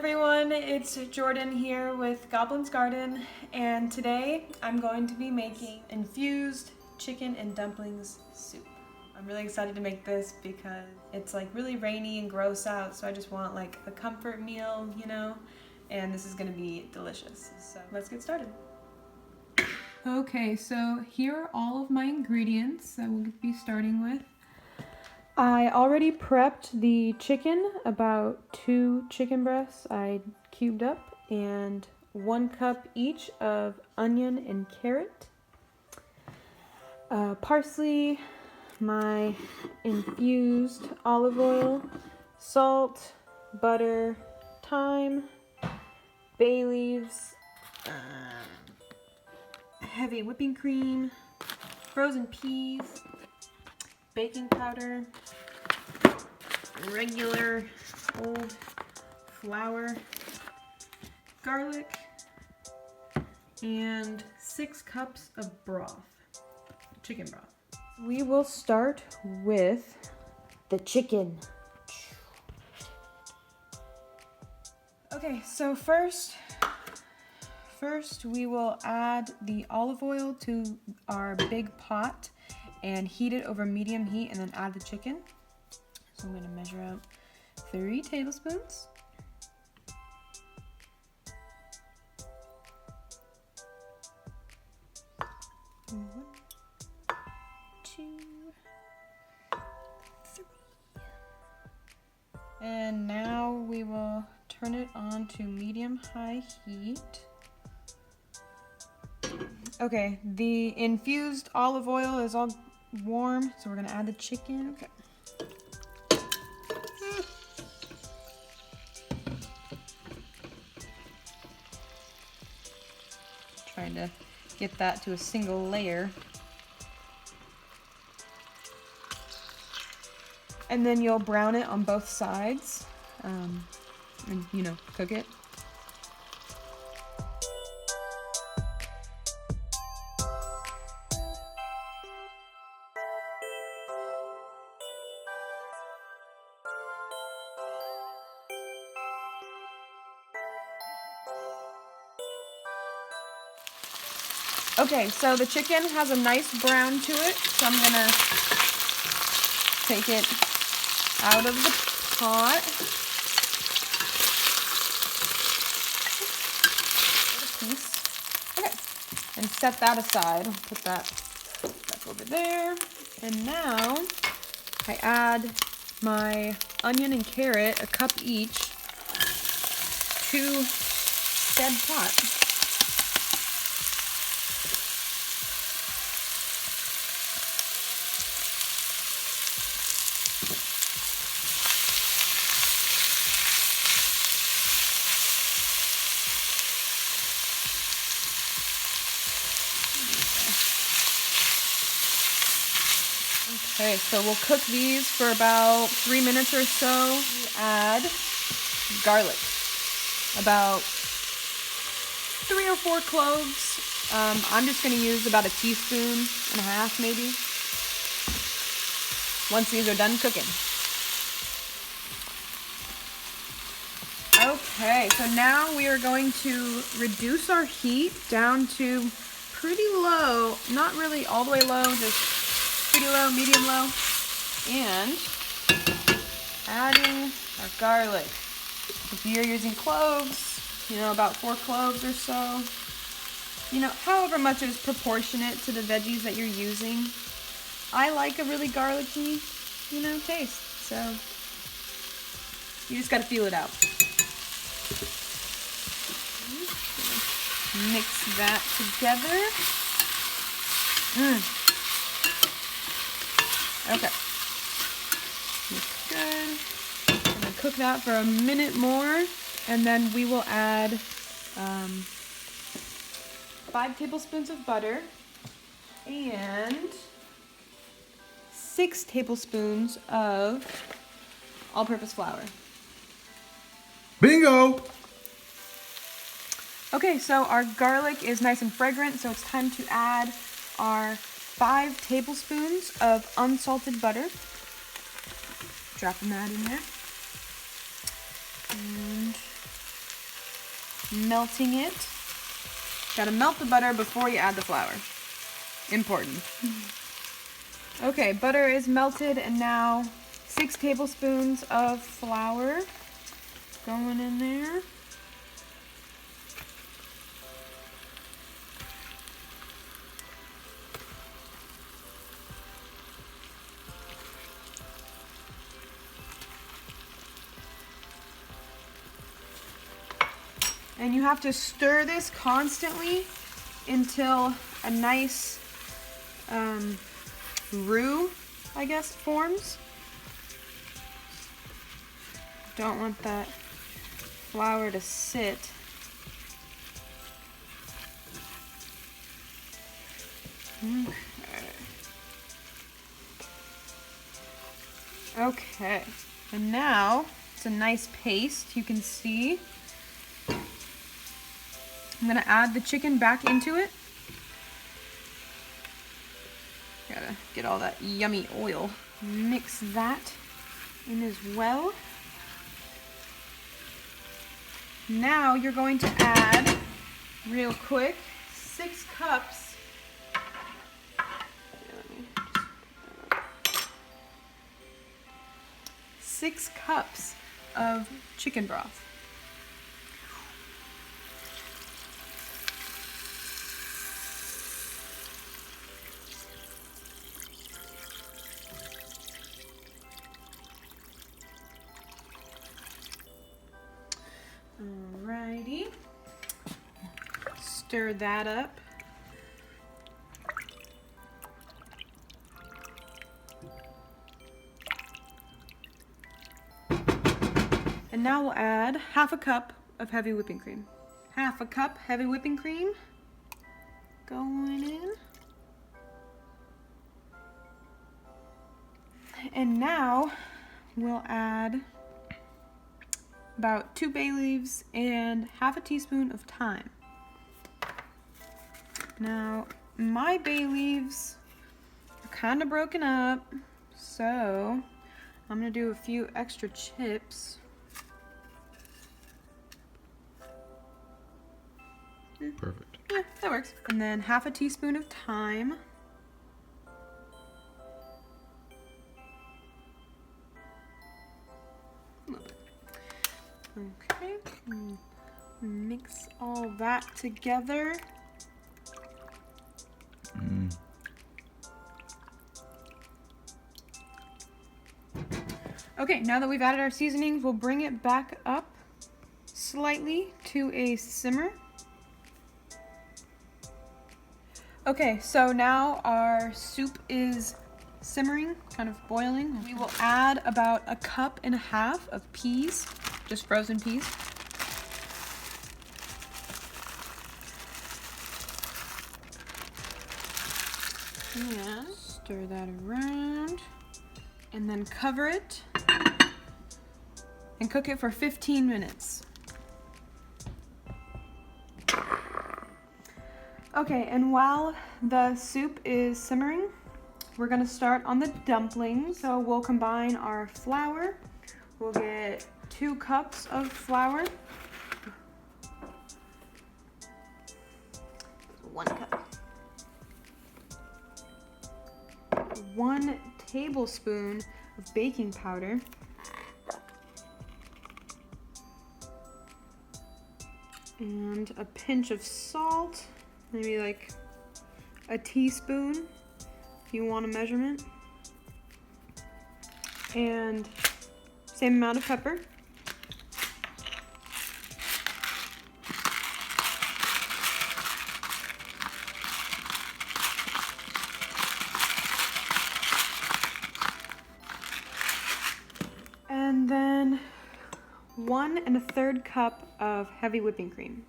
everyone, it's Jordan here with Goblin's Garden, and today I'm going to be making infused chicken and dumplings soup. I'm really excited to make this because it's like really rainy and gross out, so I just want like a comfort meal, you know, and this is going to be delicious. So let's get started. Okay, so here are all of my ingredients that we'll be starting with. I already prepped the chicken, about 2 chicken breasts I cubed up, and 1 cup each of onion and carrot, parsley, my infused olive oil, salt, butter, thyme, bay leaves, heavy whipping cream, frozen peas, baking powder, regular old flour, garlic, and 6 cups of broth, chicken broth. We will start with the chicken. Okay, so first we will add the olive oil to our big pot and heat it over medium heat, and then add the chicken. So I'm going to measure out 3 tablespoons. One, 2, 3. And now we will turn it on to medium-high heat. Okay, the infused olive oil is all warm, so we're gonna add the chicken. Okay. Trying to get that to a single layer. And then you'll brown it on both sides, and you know, cook it. Okay, so the chicken has a nice brown to it, so I'm gonna take it out of the pot. Okay, and set that aside. I'll put that back over there. And now I add my onion and carrot, a cup each, to said pot. Okay, so we'll cook these for about 3 minutes or so. We add garlic, about 3 or 4 cloves. I'm just going to use about 1.5 teaspoons maybe, once these are done cooking. Okay, so now we are going to reduce our heat down to pretty low, not really all the way low, just pretty low, medium low, and adding our garlic. If you're using cloves, you know, about 4 cloves or so, you know, however much is proportionate to the veggies that you're using. I like a really garlicky, you know, taste, so you just gotta feel it out. Mix that together. Okay, that's good. I'm gonna cook that for a minute more, and then we will add 5 tablespoons of butter and 6 tablespoons of all-purpose flour. Bingo! Okay, so our garlic is nice and fragrant, so it's time to add our 5 tablespoons of unsalted butter. Dropping that in there. And melting it. Gotta melt the butter before you add the flour. Important. Okay, butter is melted, and now 6 tablespoons of flour going in there. And you have to stir this constantly until a nice roux, I guess, forms. Don't want that flour to sit. Okay, and now it's a nice paste, you can see. I'm gonna add the chicken back into it. Gotta get all that yummy oil. Mix that in as well. Now you're going to add, real quick, 6 cups. 6 cups of chicken broth. Alrighty, stir that up. And now we'll add half a cup of heavy whipping cream. Half a cup heavy whipping cream going in. And now we'll add about 2 bay leaves and half a teaspoon of thyme. Now, my bay leaves are kind of broken up, so I'm gonna do a few extra chips. Perfect. Yeah, that works. And then half a teaspoon of thyme. Okay, mix all that together. Okay, now that we've added our seasonings, we'll bring it back up slightly to a simmer. Okay, so now our soup is simmering, kind of boiling. We will add about 1.5 cups of peas, just frozen peas. And stir that around, and then cover it and cook it for 15 minutes. Okay, and while the soup is simmering, we're gonna start on the dumplings. So we'll combine our flour. We'll get 2 cups of flour. 1 cup. 1 tablespoon of baking powder. And a pinch of salt, maybe like a teaspoon if you want a measurement. And same amount of pepper. And then 1 1/3 cup of heavy whipping cream.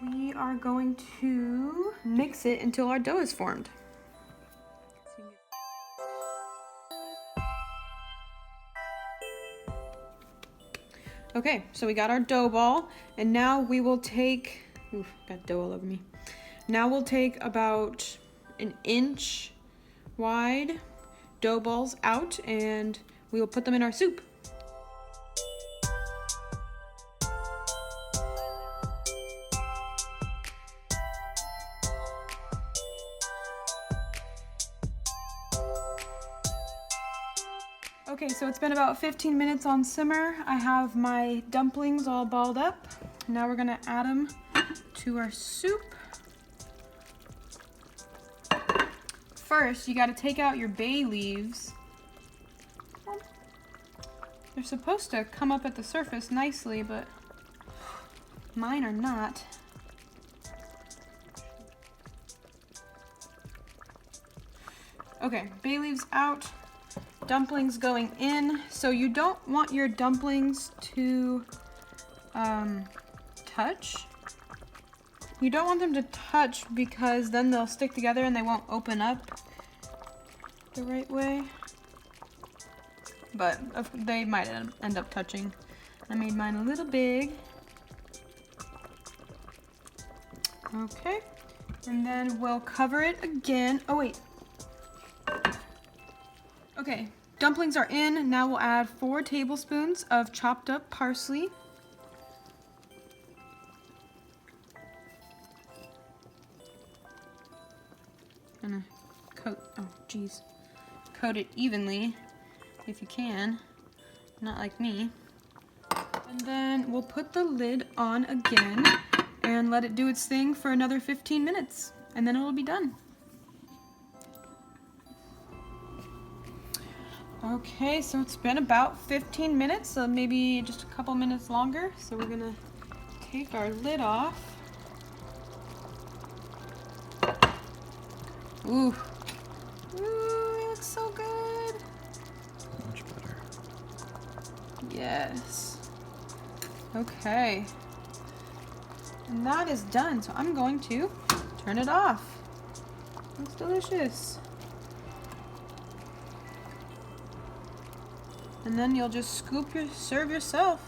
We are going to mix it until our dough is formed. Okay, so we got our dough ball, and now we will take, oof, got dough all over me. Now we'll take about 1 inch wide dough balls out, and we will put them in our soup. Okay, so it's been about 15 minutes on simmer. I have my dumplings all balled up. Now we're gonna add them to our soup. First, you gotta take out your bay leaves. They're supposed to come up at the surface nicely, but mine are not. Okay, bay leaves out. Dumplings going in. So you don't want your dumplings to touch. You don't want them to touch because then they'll stick together and they won't open up the right way. But they might end up touching. I made mine a little big. Okay, and then we'll cover it again. Oh wait. Okay, dumplings are in. Now we'll add 4 tablespoons of chopped up parsley. Gonna coat it evenly if you can, not like me. And then we'll put the lid on again and let it do its thing for another 15 minutes, and then it'll be done. Okay, so it's been about 15 minutes, so maybe just a couple minutes longer. So we're gonna take our lid off. Ooh, it looks so good. Much better. Yes. Okay. And that is done, so I'm going to turn it off. Looks delicious. And then you'll just serve yourself.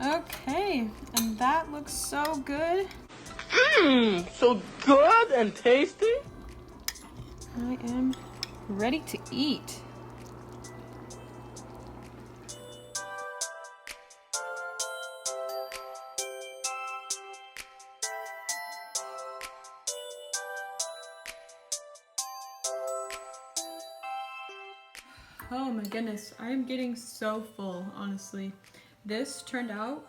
Okay, and that looks so good. Mmm, so good and tasty. I am ready to eat. Oh my goodness, I am getting so full, honestly. This turned out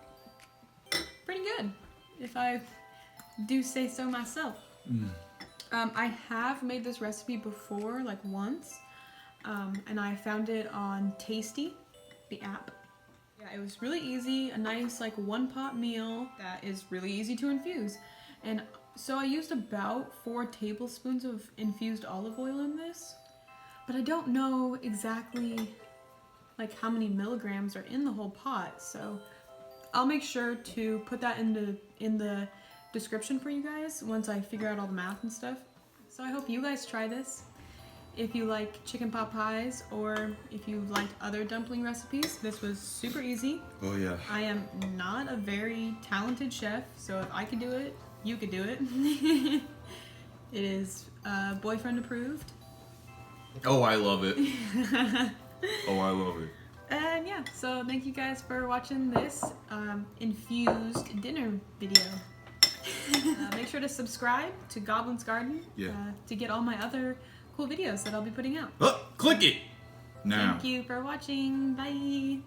pretty good, if I do say so myself. I have made this recipe before, like once, and I found it on Tasty, the app. Yeah, it was really easy, a nice like one-pot meal that is really easy to infuse. And so I used about 4 tablespoons of infused olive oil in this. But I don't know exactly like how many milligrams are in the whole pot, so I'll make sure to put that in the description for you guys once I figure out all the math and stuff. So I hope you guys try this. If you like chicken pot pies or if you liked other dumpling recipes, this was super easy. Oh yeah. I am not a very talented chef, so if I could do it, you could do it. It is boyfriend approved. Oh, I love it. Oh, I love it. And yeah, so thank you guys for watching this infused dinner video. Make sure to subscribe to Goblin's Garden to get all my other cool videos that I'll be putting out. Oh, click it now. Thank you for watching. Bye.